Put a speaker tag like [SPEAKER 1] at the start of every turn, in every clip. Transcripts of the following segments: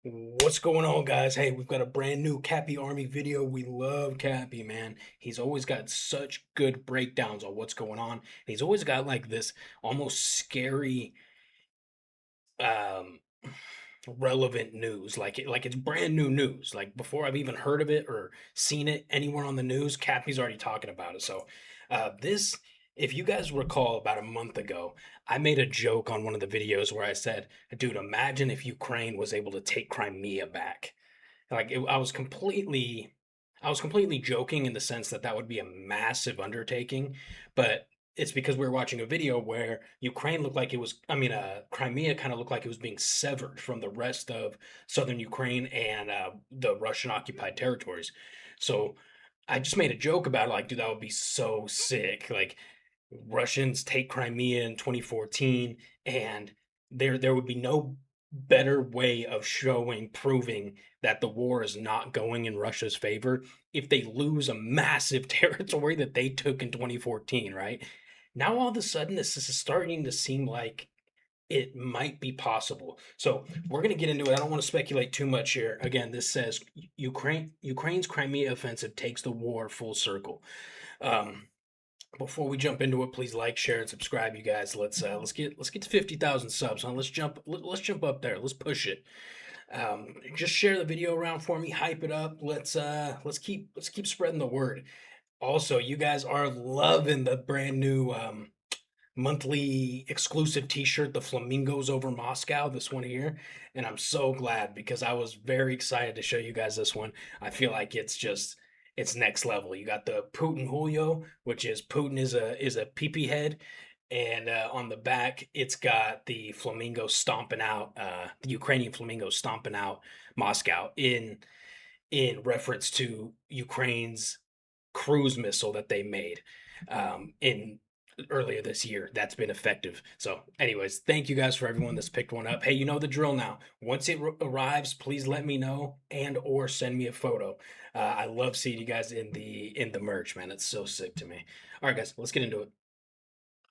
[SPEAKER 1] What's going on, guys? Hey, we've got a brand new Cappy Army video. We love Cappy, man. He's always got such good breakdowns on what's going on. He's always got like this almost scary, um, relevant news. Like it's brand new news. Like before I've even heard of it or seen it anywhere on the news, Cappy's already talking about it. So, this, if you guys recall, about a month ago, I made a joke on one of the videos where I said, "Dude, imagine if Ukraine was able to take Crimea back." I was completely joking in the sense that that would be a massive undertaking, but it's because we were watching a video where Ukraine looked like it was, Crimea kind of looked like it was being severed from the rest of southern Ukraine and the Russian occupied territories. So I just made a joke about it, like, dude, that would be so sick. Like, Russians take Crimea in 2014, and there would be no better way of proving that the war is not going in Russia's favor if they lose a massive territory that they took in 2014, right? Now all of a sudden this is starting to seem like it might be possible. So we're going to get into it. I don't want to speculate too much here. Again, this says Ukraine's Crimea offensive takes the war full circle. Um, Before we jump into it, please like, share, and subscribe, you guys. Let's get to 50,000 subs, huh? Let's jump up there. Let's push it. Just share the video around for me, hype it up. Let's keep spreading the word. Also, you guys are loving the brand new monthly exclusive T-shirt, the Flamingos over Moscow, this one here, and I'm so glad because I was very excited to show you guys this one. I feel like it's next level. You got the Putin Julio, which is Putin is a PP head, and on the back it's got the flamingo stomping out, the Ukrainian flamingo stomping out Moscow in reference to Ukraine's cruise missile that they made in earlier this year. That's been effective. So, anyways, thank you guys for everyone that's picked one up. Hey, you know the drill now. Once it arrives, please let me know and or send me a photo. I love seeing you guys in the merch, man. It's so sick to me. All right, guys, let's get into it.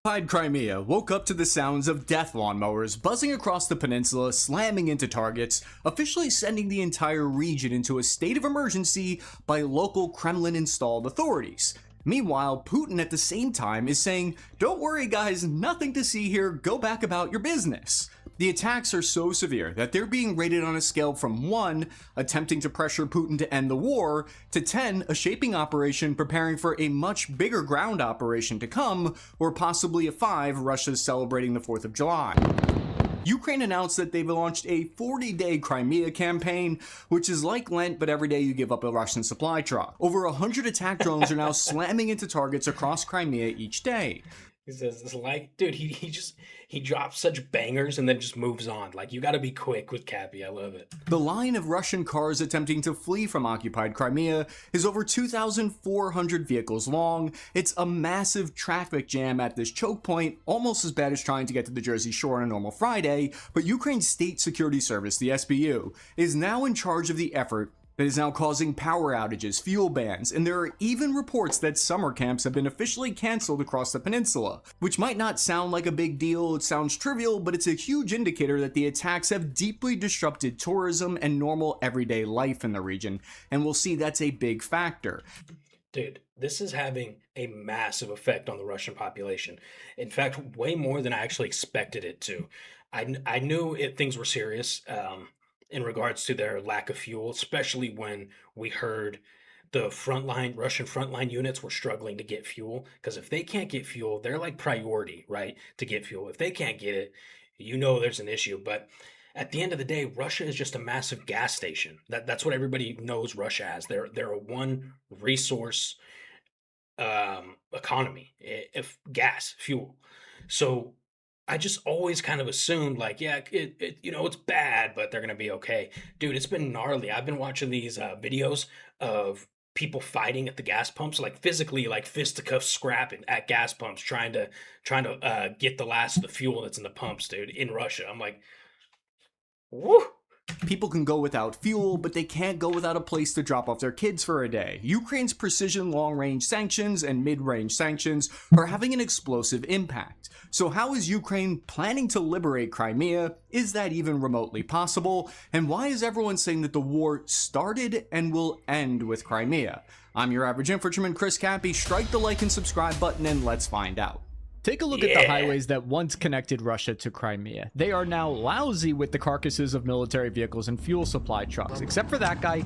[SPEAKER 2] Occupied Crimea woke up to the sounds of death lawnmowers buzzing across the peninsula, slamming into targets, officially sending the entire region into a state of emergency by local Kremlin-installed authorities. Meanwhile, Putin at the same time is saying, "Don't worry guys, nothing to see here, go back about your business." The attacks are so severe that they're being rated on a scale from 1, attempting to pressure Putin to end the war, to 10, a shaping operation preparing for a much bigger ground operation to come, or possibly a 5, Russia's celebrating the 4th of July. Ukraine announced that they've launched a 40-day Crimea campaign, which is like Lent, but every day you give up a Russian supply truck. Over 100 attack drones are now slamming into targets across Crimea each day.
[SPEAKER 1] He says it's like, dude, he drops such bangers and then just moves on. Like, you got to be quick with Cappy. I love it.
[SPEAKER 2] The line of Russian cars attempting to flee from occupied Crimea is over 2,400 vehicles long. It's a massive traffic jam at this choke point, almost as bad as trying to get to the Jersey Shore on a normal Friday, but Ukraine's State Security Service, the SBU, is now in charge of the effort that is now causing power outages, fuel bans, and there are even reports that summer camps have been officially cancelled across the peninsula. Which might not sound like a big deal, it sounds trivial, but it's a huge indicator that the attacks have deeply disrupted tourism and normal everyday life in the region, and we'll see that's a big factor.
[SPEAKER 1] Dude, this is having a massive effect on the Russian population. In fact, way more than I actually expected it to. I knew things were serious, in regards to their lack of fuel, especially when we heard the Russian frontline units were struggling to get fuel. Because if they can't get fuel, they're like priority, right, to get fuel. If they can't get it, there's an issue. But at the end of the day, Russia is just a massive gas station. That's what everybody knows Russia as. They're a one resource economy, if gas, fuel. So I just always kind of assumed, like, yeah, it's bad, but they're gonna be okay. Dude, it's been gnarly. I've been watching these videos of people fighting at the gas pumps, like physically, like fisticuffs scrapping at gas pumps, trying to get the last of the fuel that's in the pumps, dude, in Russia. I'm like, woo.
[SPEAKER 2] People can go without fuel, but they can't go without a place to drop off their kids for a day. Ukraine's precision long-range sanctions and mid-range sanctions are having an explosive impact. So how is Ukraine planning to liberate Crimea? Is that even remotely possible? And why is everyone saying that the war started and will end with Crimea? I'm your average infantryman, Chris Cappy. Strike the like and subscribe button and let's find out.
[SPEAKER 3] Take a look at the highways that once connected Russia to Crimea. They are now lousy with the carcasses of military vehicles and fuel supply trucks. Except for that guy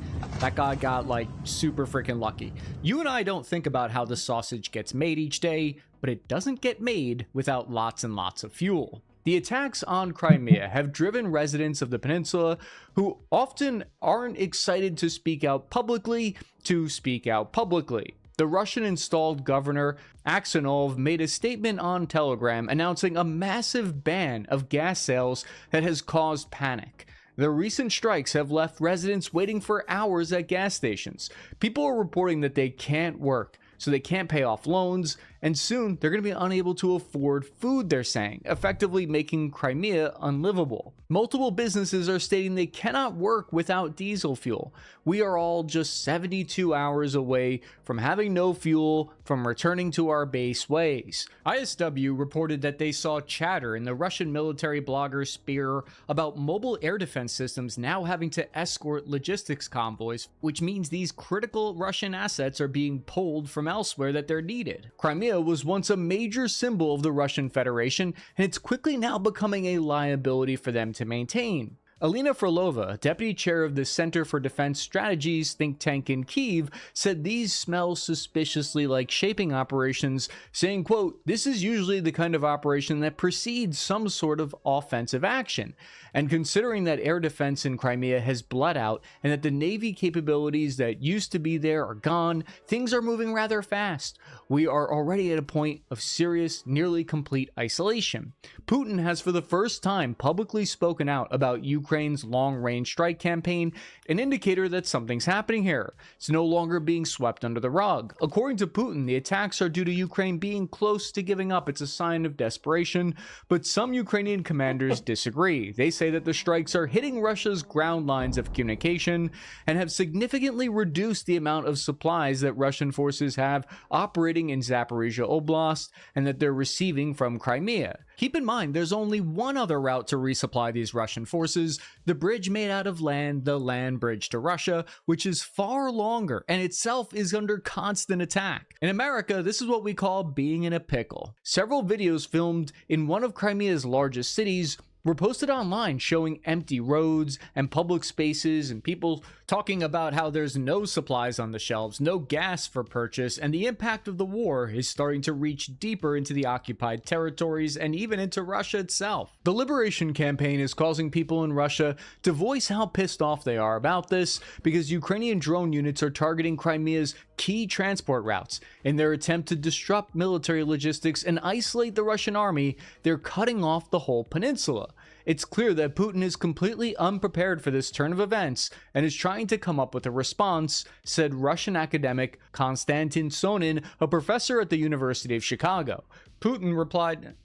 [SPEAKER 3] got like super freaking lucky. You and I don't think about how the sausage gets made each day, but it doesn't get made without lots and lots of fuel. The attacks on Crimea have driven residents of the peninsula who often aren't excited to speak out publicly to speak out publicly. The Russian-installed governor, Aksionov, made a statement on Telegram announcing a massive ban of gas sales that has caused panic. The recent strikes have left residents waiting for hours at gas stations. People are reporting that they can't work, so they can't pay off loans, and soon they're going to be unable to afford food, they're saying, effectively making Crimea unlivable. Multiple businesses are stating they cannot work without diesel fuel. We are all just 72 hours away from having no fuel, from returning to our base ways. ISW reported that they saw chatter in the Russian military blogger Spear about mobile air defense systems now having to escort logistics convoys, which means these critical Russian assets are being pulled from elsewhere that they're needed. Crimea was once a major symbol of the Russian Federation, and it's quickly now becoming a liability for them to maintain. Alina Frolova, deputy chair of the Center for Defense Strategies think tank in Kyiv, said these smell suspiciously like shaping operations, saying, quote, "This is usually the kind of operation that precedes some sort of offensive action." And considering that air defense in Crimea has bled out and that the Navy capabilities that used to be there are gone, things are moving rather fast. We are already at a point of serious, nearly complete isolation. Putin has for the first time publicly spoken out about Ukraine's long-range strike campaign, an indicator that something's happening here. It's no longer being swept under the rug. According to Putin, the attacks are due to Ukraine being close to giving up. It's a sign of desperation, but some Ukrainian commanders disagree. They say that the strikes are hitting Russia's ground lines of communication and have significantly reduced the amount of supplies that Russian forces have operating in Zaporizhia Oblast and that they're receiving from Crimea. Keep in mind, there's only one other route to resupply these Russian forces, the bridge made out of land, the land bridge to Russia, which is far longer and itself is under constant attack. In America, this is what we call being in a pickle. Several videos filmed in one of Crimea's largest cities were posted online showing empty roads and public spaces and people talking about how there's no supplies on the shelves, no gas for purchase, and the impact of the war is starting to reach deeper into the occupied territories and even into Russia itself. The Liberation Campaign is causing people in Russia to voice how pissed off they are about this because Ukrainian drone units are targeting Crimea's key transport routes. In their attempt to disrupt military logistics and isolate the Russian army, they're cutting off the whole peninsula. It's clear that Putin is completely unprepared for this turn of events and is trying to come up with a response, said Russian academic Konstantin Sonin, a professor at the University of Chicago. Putin replied,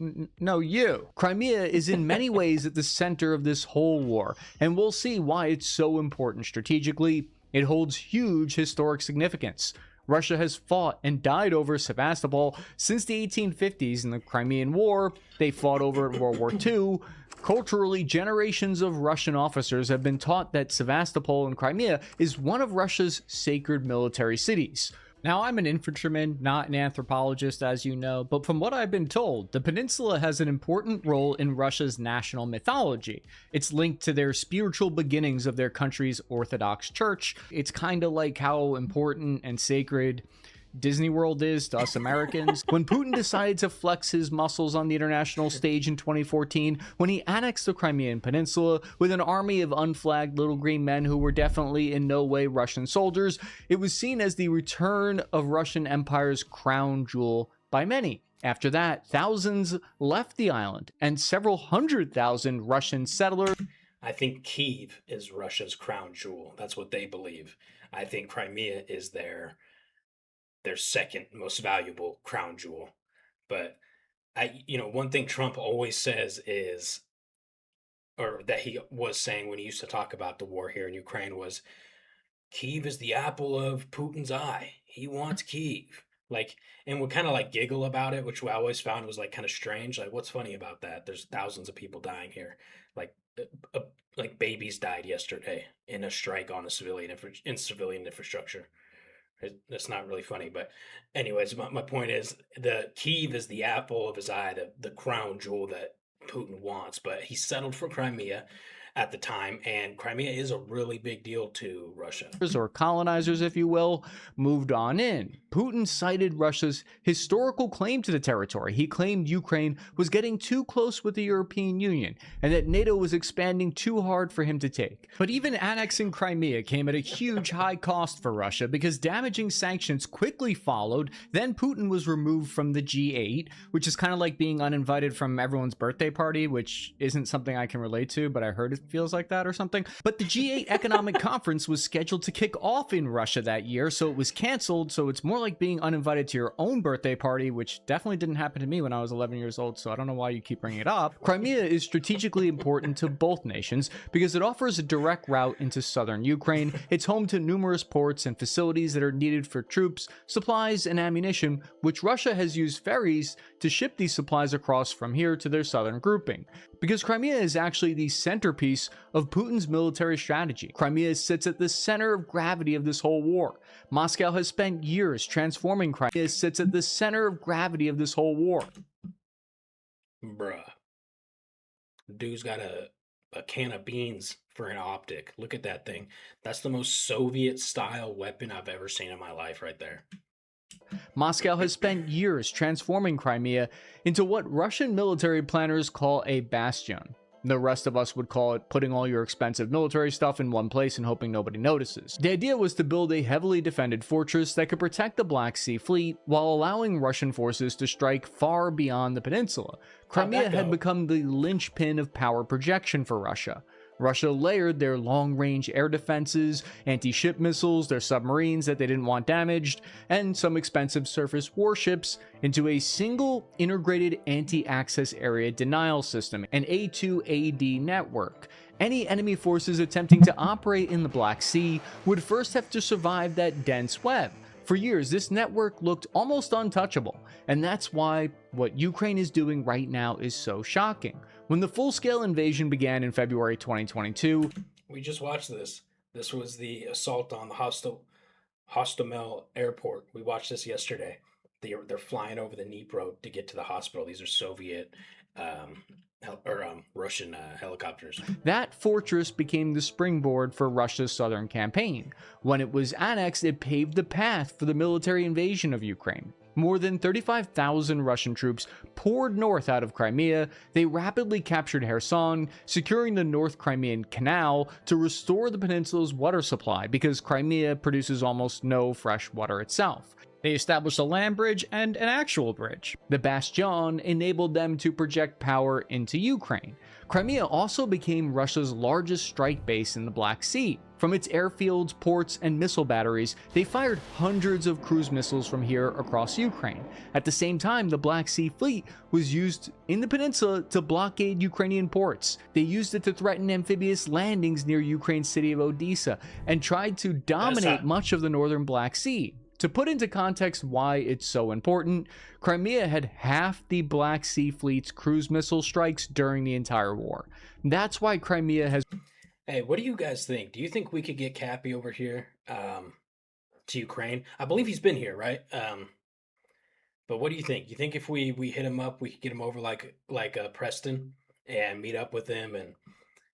[SPEAKER 3] "No, you." Crimea is in many ways at the center of this whole war, and we'll see why it's so important strategically. It holds huge historic significance. Russia has fought and died over Sevastopol since the 1850s in the Crimean War. They fought over it in World War II. Culturally, generations of Russian officers have been taught that Sevastopol in Crimea is one of Russia's sacred military cities. Now, I'm an infantryman, not an anthropologist, as you know, but from what I've been told, the peninsula has an important role in Russia's national mythology. It's linked to their spiritual beginnings of their country's Orthodox Church. It's kind of like how important and sacred Disney World is to us Americans. When Putin decided to flex his muscles on the international stage in 2014, when he annexed the Crimean Peninsula with an army of unflagged little green men who were definitely in no way Russian soldiers, it was seen as the return of Russian Empire's crown jewel by many. After that, thousands left the island, and several 100,000 Russian settlers.
[SPEAKER 1] I think Kyiv is Russia's crown jewel. That's what they believe. I think Crimea is their second most valuable crown jewel. But one thing Trump always says is or that he was saying when he used to talk about the war here in Ukraine was Kyiv is the apple of Putin's eye. He wants Kyiv. Like, and we kind of like giggle about it, which I always found was like kind of strange. Like, what's funny about that? There's thousands of people dying here. Like, uh, like babies died yesterday in a strike on a civilian infrastructure. That's not really funny, but anyways, my point is the Kyiv is the apple of his eye, the crown jewel that Putin wants. But he settled for Crimea at the time, and Crimea is a really big deal to Russia.
[SPEAKER 3] Or colonizers, if you will, moved on in. Putin cited Russia's historical claim to the territory. He claimed Ukraine was getting too close with the European Union and that NATO was expanding too hard for him to take. But even annexing Crimea came at a huge high cost for Russia because damaging sanctions quickly followed. Then Putin was removed from the G8, which is kind of like being uninvited from everyone's birthday party, which isn't something I can relate to, but I heard it feels like that or something. But the G8 economic conference was scheduled to kick off in Russia that year, so it was canceled. So it's more like being uninvited to your own birthday party, which definitely didn't happen to me when I was 11 years old, so I don't know why you keep bringing it up. Crimea is strategically important to both nations because it offers a direct route into southern Ukraine. It's home to numerous ports and facilities that are needed for troops, supplies, and ammunition, which Russia has used ferries to ship these supplies across from here to their southern grouping. Because Crimea is actually the centerpiece of Putin's military strategy. Crimea sits at the center of gravity of this whole war. Moscow has spent years transforming Crimea. It sits at the center of gravity of this whole war.
[SPEAKER 1] Bruh. Dude's got a can of beans for an optic. Look at that thing. That's the most Soviet-style weapon I've ever seen in my life right there.
[SPEAKER 3] Moscow has spent years transforming Crimea into what Russian military planners call a bastion. The rest of us would call it putting all your expensive military stuff in one place and hoping nobody notices. The idea was to build a heavily defended fortress that could protect the Black Sea Fleet while allowing Russian forces to strike far beyond the peninsula. Crimea had become the linchpin of power projection for Russia. Russia layered their long-range air defenses, anti-ship missiles, their submarines that they didn't want damaged, and some expensive surface warships into a single integrated anti-access area denial system, an A2AD network. Any enemy forces attempting to operate in the Black Sea would first have to survive that dense web. For years, this network looked almost untouchable, and that's why what Ukraine is doing right now is so shocking. When the full-scale invasion began in February 2022,
[SPEAKER 1] we just watched this. This was the assault on the Hostomel airport. We watched this yesterday. They're flying over the Dnipro to get to the hospital. These are Soviet Russian helicopters.
[SPEAKER 3] That fortress became the springboard for Russia's southern campaign. When it was annexed, it paved the path for the military invasion of Ukraine. More than 35,000 Russian troops poured north out of Crimea. They rapidly captured Kherson, securing the North Crimean Canal to restore the peninsula's water supply because Crimea produces almost no fresh water itself. They established a land bridge and an actual bridge. The bastion enabled them to project power into Ukraine. Crimea also became Russia's largest strike base in the Black Sea. From its airfields, ports, and missile batteries, they fired hundreds of cruise missiles from here across Ukraine. At the same time, the Black Sea Fleet was used in the peninsula to blockade Ukrainian ports. They used it to threaten amphibious landings near Ukraine's city of Odessa and tried to dominate much of the northern Black Sea. To put into context why it's so important, Crimea had half the Black Sea Fleet's cruise missile strikes during the entire war. That's why Crimea has...
[SPEAKER 1] Hey, what do you guys think? Do you think we could get Cappy over here to Ukraine? I believe he's been here, right? But what do you think? You think if we hit him up, we could get him over like Preston and meet up with him and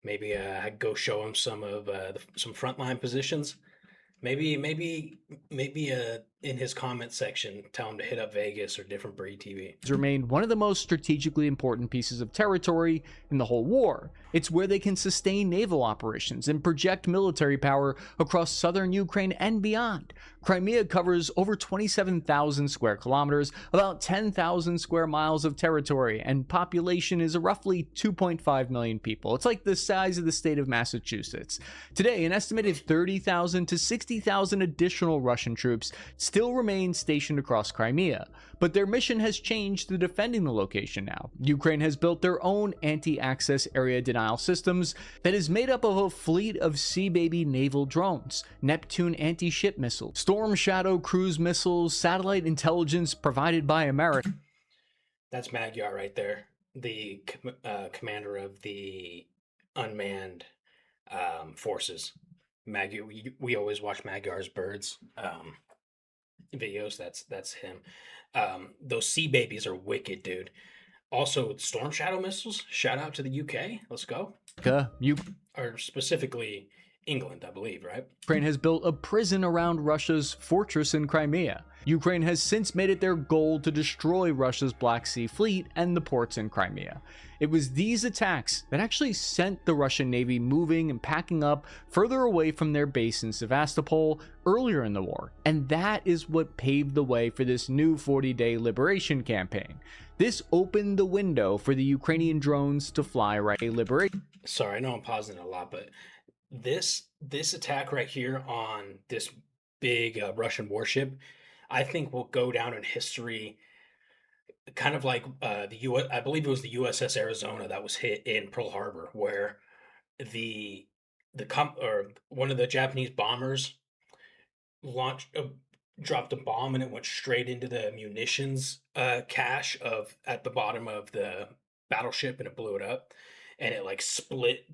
[SPEAKER 1] maybe go show him some of some frontline positions? Maybe in his comment section, tell him to hit up Vegas or Different Breed TV.
[SPEAKER 3] Remained one of the most strategically important pieces of territory in the whole war. It's where they can sustain naval operations and project military power across southern Ukraine and beyond. Crimea covers over 27,000 square kilometers, about 10,000 square miles of territory, and population is roughly 2.5 million people. It's like the size of the state of Massachusetts. Today, an estimated 30,000 to 60,000 additional Russian troops still remain stationed across Crimea, but their mission has changed to defending the location now. Ukraine has built their own anti-access area denial systems that is made up of a fleet of Sea Baby naval drones, Neptune anti-ship missiles, Storm Shadow cruise missiles, satellite intelligence provided by America.
[SPEAKER 1] That's Magyar right there, the commander of the unmanned forces. Magyar, we always watch Magyar's birds videos. That's him. Those Sea Babies are wicked, dude. Also, Storm Shadow missiles. Shout out to the UK. Let's go. Or specifically England, I believe, right?
[SPEAKER 3] Ukraine has built a prison around Russia's fortress in Crimea. Ukraine has since made it their goal to destroy Russia's Black Sea Fleet and the ports in Crimea. It was these attacks that actually sent the Russian Navy moving and packing up further away from their base in Sevastopol earlier in the war, and that is what paved the way for this new 40-day liberation campaign. This opened the window for the Ukrainian drones to fly right liberation.
[SPEAKER 1] Sorry, I know I'm pausing a lot, but this attack right here on this big Russian warship, I think will go down in history, kind of like the U.S. I believe it was the USS Arizona that was hit in Pearl Harbor, where one of the Japanese bombers dropped a bomb and it went straight into the munitions cache at the bottom of the battleship, and it blew it up, and it like split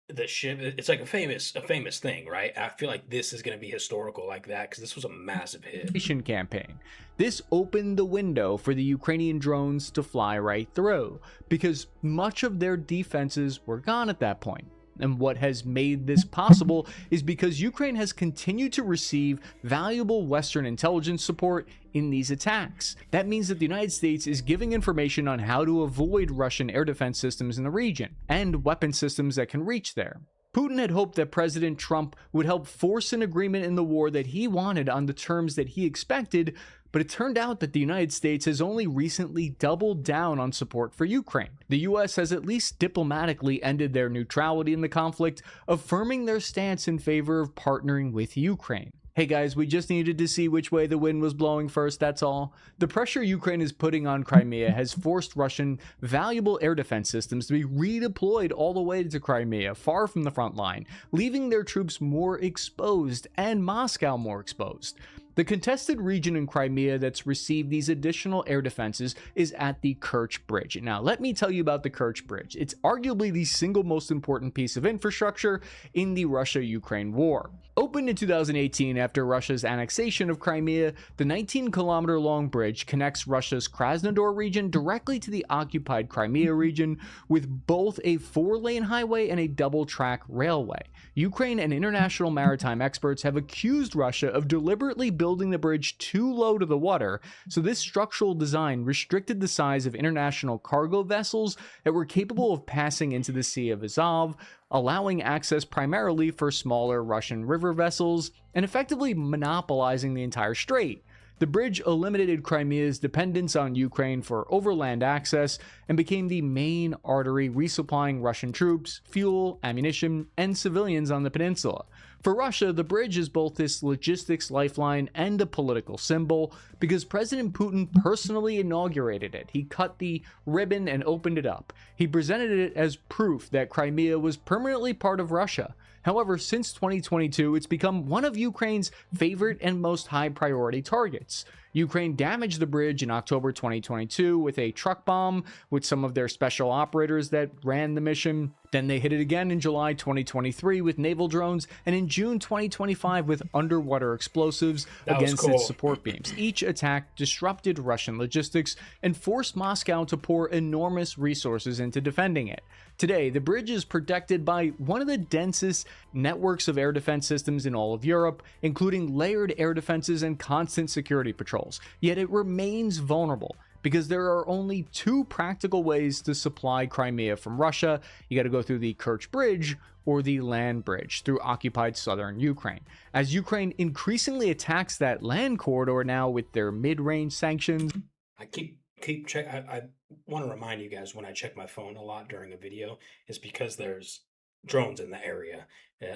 [SPEAKER 1] the ship. It's like a famous thing, right? I feel like this is going to be historical like that, because this was a massive hit.
[SPEAKER 3] Campaign. This opened the window for the Ukrainian drones to fly right through, because much of their defenses were gone at that point. And what has made this possible is because Ukraine has continued to receive valuable Western intelligence support in these attacks. That means that the United States is giving information on how to avoid Russian air defense systems in the region, and weapon systems that can reach there. Putin had hoped that President Trump would help force an agreement in the war that he wanted on the terms that he expected, but it turned out that the United States has only recently doubled down on support for Ukraine. The US has at least diplomatically ended their neutrality in the conflict, affirming their stance in favor of partnering with Ukraine. Hey guys, we just needed to see which way the wind was blowing first, that's all. The pressure Ukraine is putting on Crimea has forced Russian valuable air defense systems to be redeployed all the way to Crimea, far from the front line, leaving their troops more exposed and Moscow more exposed. The contested region in Crimea that's received these additional air defenses is at the Kerch Bridge. Now, let me tell you about the Kerch Bridge. It's arguably the single most important piece of infrastructure in the Russia-Ukraine war. Opened in 2018 after Russia's annexation of Crimea, the 19-kilometer-long bridge connects Russia's Krasnodar region directly to the occupied Crimea region, with both a 4-lane highway and a double-track railway. Ukraine and international maritime experts have accused Russia of deliberately building the bridge too low to the water, so this structural design restricted the size of international cargo vessels that were capable of passing into the Sea of Azov, allowing access primarily for smaller Russian river vessels, and effectively monopolizing the entire strait. The bridge eliminated Crimea's dependence on Ukraine for overland access and became the main artery resupplying Russian troops, fuel, ammunition, and civilians on the peninsula. For Russia, the bridge is both this logistics lifeline and a political symbol because President Putin personally inaugurated it. He cut the ribbon and opened it up. He presented it as proof that Crimea was permanently part of Russia. However, since 2022, it's become one of Ukraine's favorite and most high priority targets. Ukraine damaged the bridge in October 2022 with a truck bomb with some of their special operators that ran the mission. Then they hit it again in July 2023 with naval drones, and in June 2025 with underwater explosives against its support beams. Each attack disrupted Russian logistics and forced Moscow to pour enormous resources into defending it. Today, the bridge is protected by one of the densest networks of air defense systems in all of Europe, including layered air defenses and constant security patrols. Yet it remains vulnerable because there are only two practical ways to supply Crimea from Russia. You got to go through the Kerch Bridge or the land bridge through occupied southern Ukraine. As Ukraine increasingly attacks that land corridor now with their mid-range sanctions.
[SPEAKER 1] I keep check. I want to remind you guys when I check my phone a lot during a video is because there's drones in the area.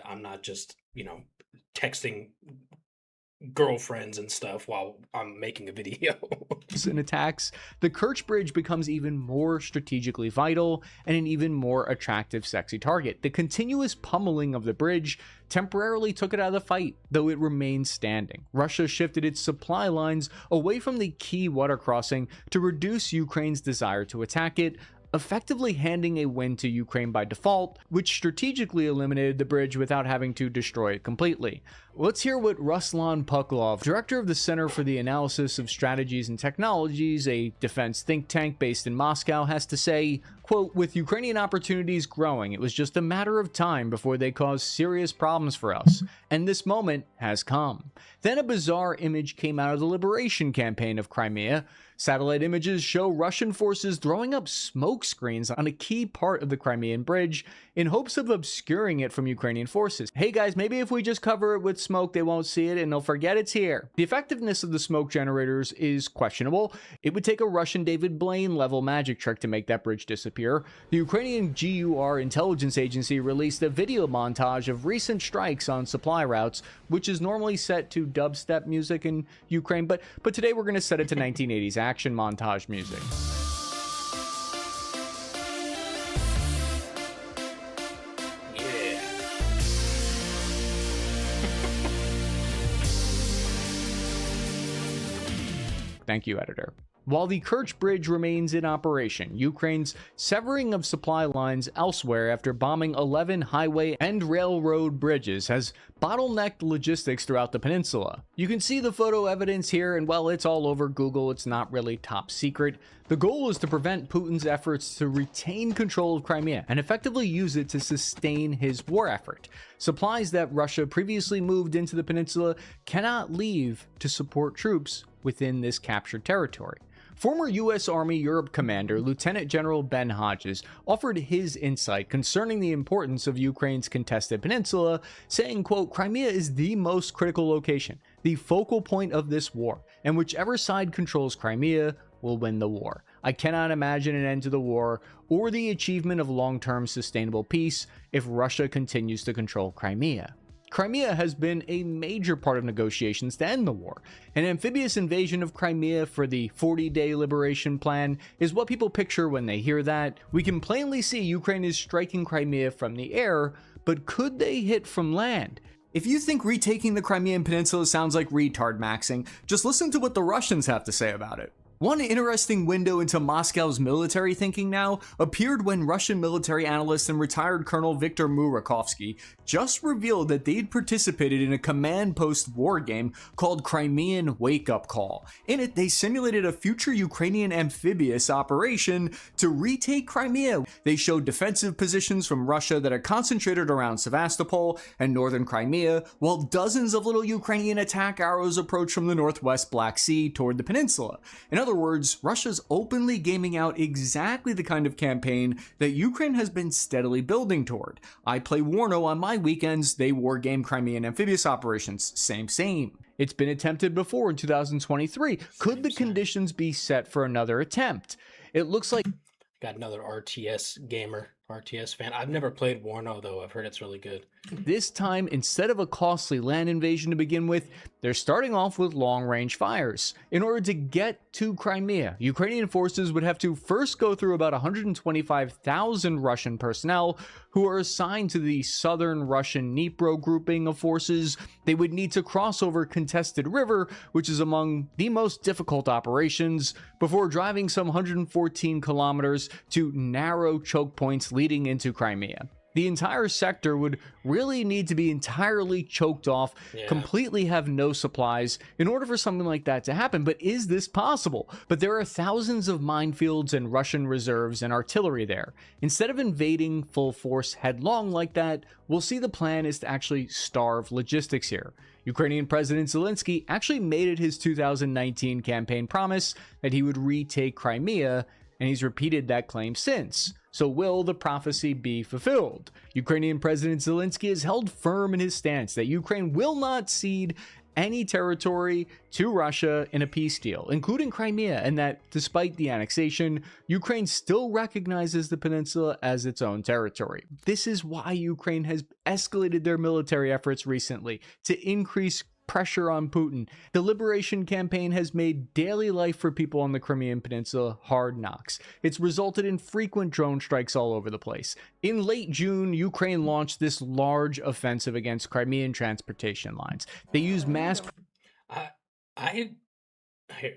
[SPEAKER 1] I'm not just, texting girlfriends and stuff while I'm making a video.
[SPEAKER 3] and attacks, the Kerch Bridge becomes even more strategically vital and an even more attractive, sexy target. The continuous pummeling of the bridge temporarily took it out of the fight, though it remained standing. Russia shifted its supply lines away from the key water crossing to reduce Ukraine's desire to attack it, effectively handing a win to Ukraine by default, which strategically eliminated the bridge without having to destroy it completely. Let's hear what Ruslan Puklov, director of the Center for the Analysis of Strategies and Technologies, a defense think tank based in Moscow, has to say, quote, "With Ukrainian opportunities growing, it was just a matter of time before they caused serious problems for us, and this moment has come." Then a bizarre image came out of the liberation campaign of Crimea. Satellite images show Russian forces throwing up smoke screens on a key part of the Crimean bridge in hopes of obscuring it from Ukrainian forces. Hey guys, maybe if we just cover it with smoke, they won't see it and they'll forget it's here. The effectiveness of the smoke generators is questionable. It would take a Russian David Blaine level magic trick to make that bridge disappear. The Ukrainian GUR intelligence agency released a video montage of recent strikes on supply routes, which is normally set to dubstep music in Ukraine, but today we're going to set it to 1980s action montage music.
[SPEAKER 1] Yeah.
[SPEAKER 3] Thank you, editor. While the Kerch Bridge remains in operation, Ukraine's severing of supply lines elsewhere after bombing 11 highway and railroad bridges has bottlenecked logistics throughout the peninsula. You can see the photo evidence here, and while it's all over Google, it's not really top secret. The goal is to prevent Putin's efforts to retain control of Crimea and effectively use it to sustain his war effort. Supplies that Russia previously moved into the peninsula cannot leave to support troops within this captured territory. Former U.S. Army Europe Commander Lieutenant General Ben Hodges offered his insight concerning the importance of Ukraine's contested peninsula, saying, quote, "Crimea is the most critical location, the focal point of this war, and whichever side controls Crimea will win the war. I cannot imagine an end to the war or the achievement of long-term sustainable peace if Russia continues to control Crimea." Crimea has been a major part of negotiations to end the war. An amphibious invasion of Crimea for the 40-day liberation plan is what people picture when they hear that. We can plainly see Ukraine is striking Crimea from the air, but could they hit from land?
[SPEAKER 2] If you think retaking the Crimean Peninsula sounds like retard maxing, just listen to what the Russians have to say about it. One interesting window into Moscow's military thinking now appeared when Russian military analyst and retired Colonel Viktor Murakovsky just revealed that they'd participated in a command post war game called Crimean Wake Up Call. In it, they simulated a future Ukrainian amphibious operation to retake Crimea. They showed defensive positions from Russia that are concentrated around Sevastopol and northern Crimea, while dozens of little Ukrainian attack arrows approach from the northwest Black Sea toward the peninsula. In other words, Russia's openly gaming out exactly the kind of campaign that Ukraine has been steadily building toward. I play Warno on my weekends, they wargame Crimean amphibious operations. Same.
[SPEAKER 3] It's been attempted before in 2023. Could the conditions be set for another attempt? It looks like
[SPEAKER 1] Got another RTS gamer, RTS fan. I've never played Warno though. I've heard it's really good.
[SPEAKER 3] this time, instead of a costly land invasion to begin with, they're starting off with long-range fires. In order to get to Crimea, Ukrainian forces would have to first go through about 125,000 Russian personnel who are assigned to the southern Russian Dnipro grouping of forces. They would need to cross over contested river, which is among the most difficult operations, before driving some 114 kilometers to narrow choke points leading into Crimea. The entire sector would really need to be entirely choked off, completely have no supplies in order for something like that to happen. But is this possible? But there are thousands of minefields and Russian reserves and artillery there. Instead of invading full force headlong like that, we'll see the plan is to actually starve logistics here. Ukrainian President Zelensky actually made it his 2019 campaign promise that he would retake Crimea, and he's repeated that claim since. So will the prophecy be fulfilled? Ukrainian President Zelensky has held firm in his stance that Ukraine will not cede any territory to Russia in a peace deal, including Crimea, and that despite the annexation, Ukraine still recognizes the peninsula as its own territory. This is why Ukraine has escalated their military efforts recently to increase pressure on Putin. The liberation campaign has made daily life for people on the Crimean Peninsula hard knocks. It's resulted in frequent drone strikes all over the place. In late June, Ukraine launched this large offensive against Crimean transportation lines. They used mass
[SPEAKER 1] I, I, here,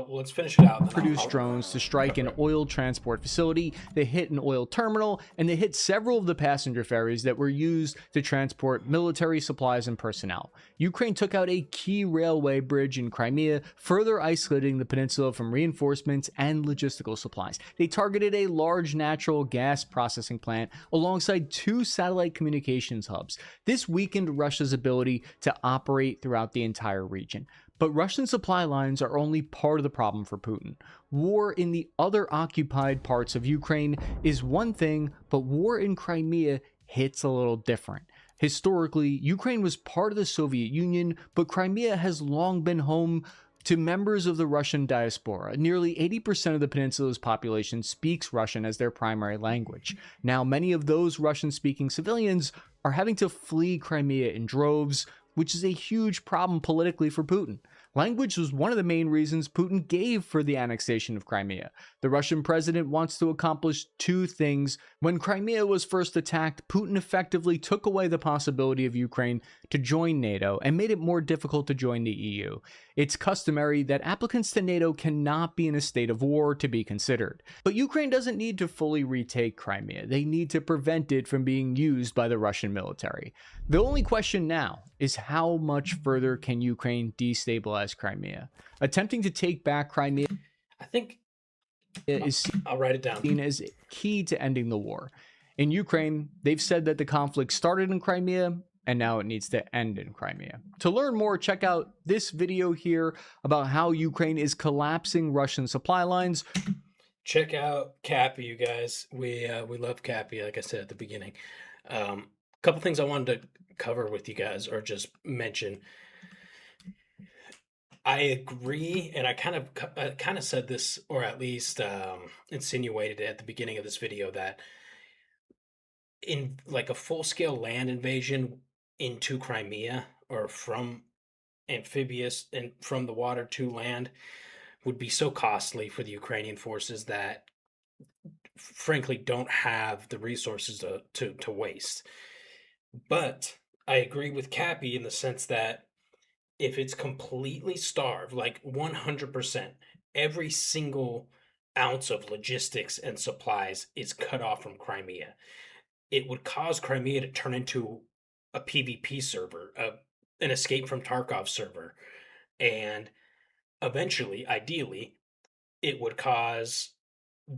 [SPEAKER 1] let's finish it out. And then
[SPEAKER 3] produced drones to strike an oil transport facility. They hit an oil terminal, and they hit several of the passenger ferries that were used to transport military supplies and personnel. Ukraine took out a key railway bridge in Crimea, further isolating the peninsula from reinforcements and logistical supplies. They targeted a large natural gas processing plant alongside 2 satellite communications hubs. This weakened Russia's ability to operate throughout the entire region. But Russian supply lines are only part of the problem for Putin. War in the other occupied parts of Ukraine is one thing, but war in Crimea hits a little different. Historically, Ukraine was part of the Soviet Union, but Crimea has long been home to members of the Russian diaspora. Nearly 80% of the peninsula's population speaks Russian as their primary language. Now, many of those Russian-speaking civilians are having to flee Crimea in droves, which is a huge problem politically for Putin. Language was one of the main reasons Putin gave for the annexation of Crimea. The Russian president wants to accomplish 2 things. When Crimea was first attacked, Putin effectively took away the possibility of Ukraine to join NATO and made it more difficult to join the EU. It's customary that applicants to NATO cannot be in a state of war to be considered. But Ukraine doesn't need to fully retake Crimea. They need to prevent it from being used by the Russian military. The only question now is how much further can Ukraine destabilize Crimea? Attempting to take back Crimea
[SPEAKER 1] I think
[SPEAKER 3] is
[SPEAKER 1] I'll write it down.
[SPEAKER 3] seen as key to ending the war. In Ukraine, they've said that the conflict started in Crimea and now it needs to end in Crimea. To learn more, check out this video here about how Ukraine is collapsing Russian supply lines.
[SPEAKER 1] Check out Cappy, you guys. We love Cappy, like I said at the beginning. Couple things I wanted to cover with you guys, or just mention. I agree, and I kind of said this, or at least insinuated it at the beginning of this video, that in like a full-scale land invasion into Crimea, or from amphibious and from the water to land, would be so costly for the Ukrainian forces that frankly don't have the resources to waste. But I agree with Cappy in the sense that if it's completely starved, like 100%, every single ounce of logistics and supplies is cut off from Crimea, it would cause Crimea to turn into a PvP server, an Escape from Tarkov server. And eventually, ideally, it would cause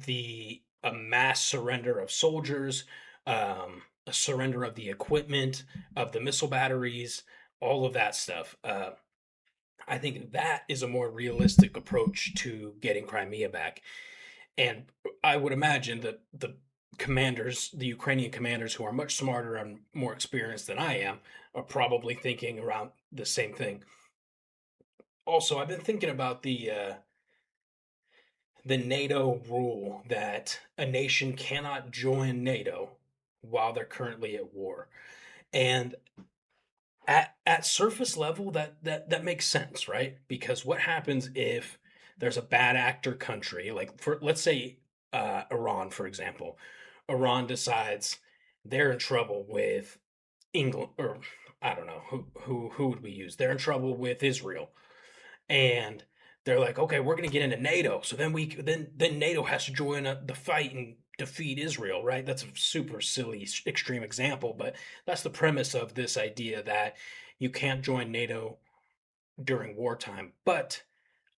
[SPEAKER 1] a mass surrender of soldiers, a surrender of the equipment, of the missile batteries, all of that stuff. I think that is a more realistic approach to getting Crimea back. And I would imagine that the Ukrainian commanders, who are much smarter and more experienced than I am, are probably thinking around the same thing. Also, I've been thinking about the NATO rule that a nation cannot join NATO while they're currently at war. And at surface level, that makes sense, right? Because what happens if there's a bad actor country, like let's say Iran, for example. Iran decides they're in trouble with England, or I don't know who would we use? They're in trouble with Israel, and they're like, okay, we're going to get into NATO. So then then NATO has to join the fight and defeat Israel, right? That's a super silly extreme example, but that's the premise of this idea that you can't join NATO during wartime. But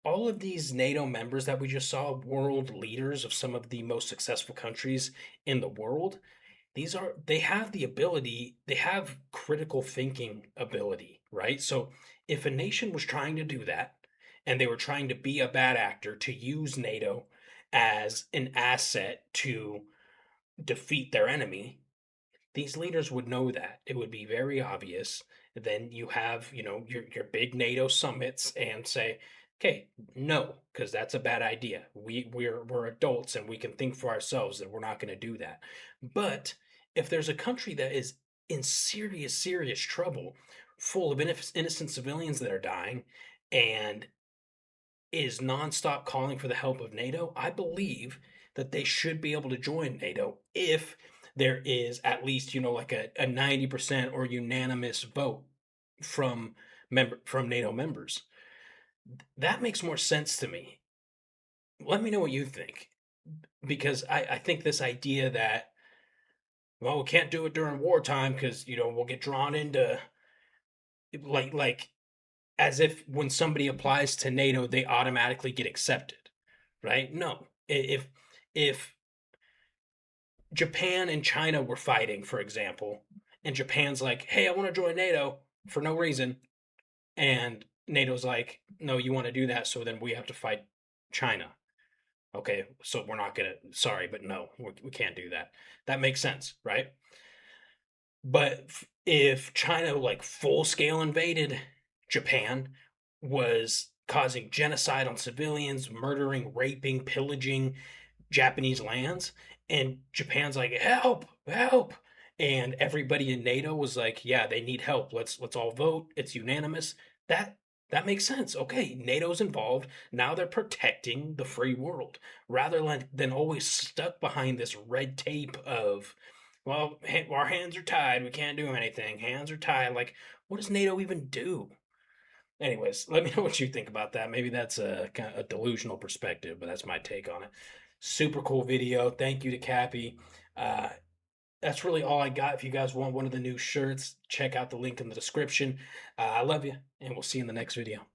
[SPEAKER 1] all of these NATO members that we just saw, world leaders of some of the most successful countries in the world, they have the ability, they have critical thinking ability, right? So if a nation was trying to do that, and they were trying to be a bad actor, to use NATO as an asset to defeat their enemy, these leaders would know that. It would be very obvious. Then you have, your big NATO summits and say, okay, no, because that's a bad idea. We're adults and we can think for ourselves, and we're not going to do that. But if there's a country that is in serious trouble, full of innocent civilians that are dying and is nonstop calling for the help of NATO, I believe that they should be able to join NATO if there is at least, like a 90% or unanimous vote from NATO members. That makes more sense to me. Let me know what you think. Because I think this idea that, well, we can't do it during wartime because, we'll get drawn into like as if when somebody applies to NATO, they automatically get accepted, right? No. If Japan and China were fighting, for example, and Japan's like, "Hey, I want to join NATO," for no reason, and NATO's like, "No, you want to do that, so then we have to fight China." Okay, so we're not gonna. Sorry, but no, we can't do that. That makes sense, right? But if China like full scale invaded Japan, was causing genocide on civilians, murdering, raping, pillaging Japanese lands, and Japan's like, "Help, help." And everybody in NATO was like, "Yeah, they need help. Let's all vote. It's unanimous." That that makes sense. Okay, NATO's involved. Now they're protecting the free world rather than always stuck behind this red tape of, well, our hands are tied. We can't do anything. Hands are tied. Like, what does NATO even do? Anyways, let me know what you think about that. Maybe that's a kind of a delusional perspective, but that's my take on it. Super cool video. Thank you to Cappy. Uh, that's really all I got. If you guys want one of the new shirts, check out the link in the description. I love you, and we'll see you in the next video.